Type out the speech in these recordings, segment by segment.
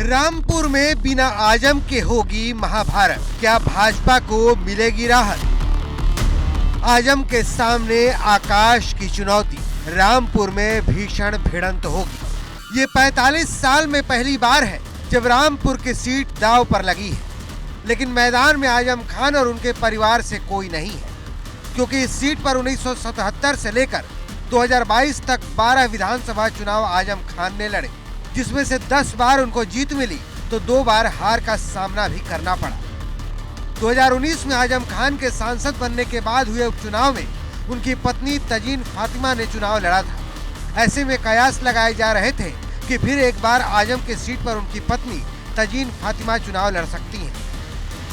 रामपुर में बिना आजम के होगी महाभारत, क्या भाजपा को मिलेगी राहत? आजम के सामने आकाश की चुनौती, रामपुर में भीषण भिड़ंत होगी। ये 45 साल में पहली बार है जब रामपुर की सीट दांव पर लगी है, लेकिन मैदान में आजम खान और उनके परिवार से कोई नहीं है, क्योंकि इस सीट पर 1977 से लेकर 2022 तक 12 विधानसभा चुनाव आजम खान ने लड़े, जिसमें से 10 बार उनको जीत मिली तो 2 बार हार का सामना भी करना पड़ा। 2019 में आजम खान के सांसद बनने के बाद हुए उपचुनाव में उनकी पत्नी तजीन फातिमा ने चुनाव लड़ा था। ऐसे में कयास लगाए जा रहे थे कि फिर एक बार आजम के सीट पर उनकी पत्नी तजीन फातिमा चुनाव लड़ सकती हैं।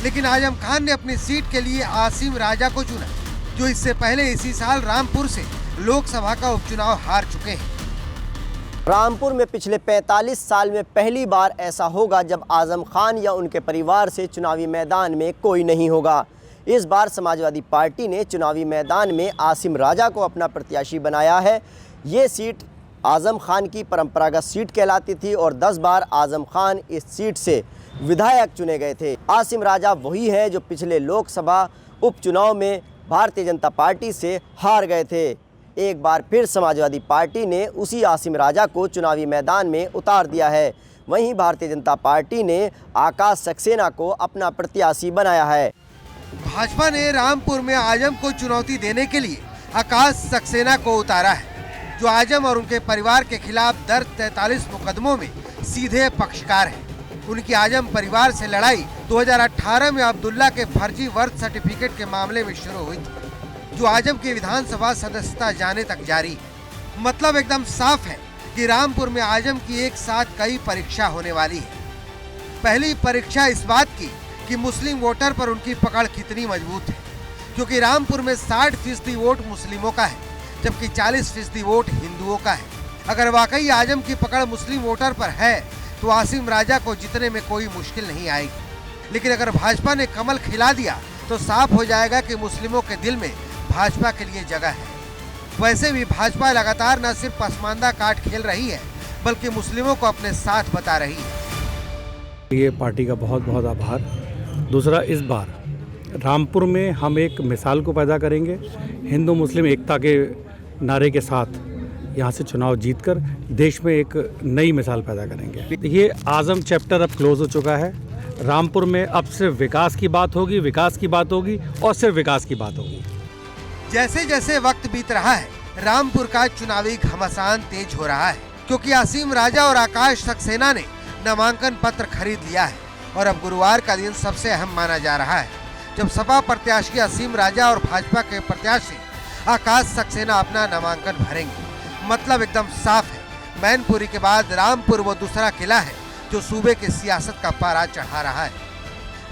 लेकिन आजम खान ने अपनी सीट के लिए आसिम राजा को चुना, जो इससे पहले इसी साल रामपुर से लोकसभा का उपचुनाव हार चुके हैं। रामपुर में पिछले 45 साल में पहली बार ऐसा होगा जब आजम खान या उनके परिवार से चुनावी मैदान में कोई नहीं होगा। इस बार समाजवादी पार्टी ने चुनावी मैदान में आसिम राजा को अपना प्रत्याशी बनाया है। ये सीट आजम खान की परंपरागत सीट कहलाती थी और 10 बार आजम खान इस सीट से विधायक चुने गए थे। आसिम राजा वही हैं जो पिछले लोकसभा उपचुनाव में भारतीय जनता पार्टी से हार गए थे। एक बार फिर समाजवादी पार्टी ने उसी आसिम राजा को चुनावी मैदान में उतार दिया है। वहीं भारतीय जनता पार्टी ने आकाश सक्सेना को अपना प्रत्याशी बनाया है। भाजपा ने रामपुर में आजम को चुनौती देने के लिए आकाश सक्सेना को उतारा है, जो आजम और उनके परिवार के खिलाफ दर्ज 43 मुकदमों में सीधे पक्षकार है। उनकी आजम परिवार से लड़ाई 2018 में अब्दुल्ला के फर्जी बर्थ सर्टिफिकेट के मामले में शुरू हुई थी, जो आजम की विधानसभा सदस्यता जाने तक जारी। मतलब एकदम साफ है कि रामपुर में आजम की एक साथ कई परीक्षा होने वाली है। पहली परीक्षा इस बात की कि मुस्लिम वोटर पर उनकी पकड़ कितनी मजबूत है, क्योंकि रामपुर में 60% वोट मुस्लिमों का है, जबकि 40% वोट हिंदुओं का है। अगर वाकई आजम की पकड़ मुस्लिम वोटर पर है तो आसिम राजा को जीतने में कोई मुश्किल नहीं आएगी। लेकिन अगर भाजपा ने कमल खिला दिया तो साफ हो जाएगा कि मुस्लिमों के दिल में भाजपा के लिए जगह है। वैसे भी भाजपा लगातार न सिर्फ पसमानदा काट खेल रही है, बल्कि मुस्लिमों को अपने साथ बता रही है। ये पार्टी का बहुत बहुत आभार। दूसरा, इस बार रामपुर में हम एक मिसाल को पैदा करेंगे। हिंदू मुस्लिम एकता के नारे के साथ यहाँ से चुनाव जीतकर देश में एक नई मिसाल पैदा करेंगे। ये आजम चैप्टर अब क्लोज हो चुका है। रामपुर में अब सिर्फ विकास की बात होगी, विकास की बात होगी और सिर्फ विकास की बात होगी। जैसे जैसे वक्त बीत रहा है, रामपुर का चुनावी घमासान तेज हो रहा है, क्योंकि आसिम राजा और आकाश सक्सेना ने नामांकन पत्र खरीद लिया है और अब गुरुवार का दिन सबसे अहम माना जा रहा है, जब सपा प्रत्याशी आसिम राजा और भाजपा के प्रत्याशी आकाश सक्सेना अपना नामांकन भरेंगे। मतलब एकदम साफ है, मैनपुरी के बाद रामपुर वो दूसरा किला है जो सूबे की सियासत का पारा चढ़ा रहा है।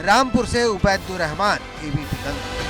रामपुर से उबैदुर रहमान, एबीपी गंगा।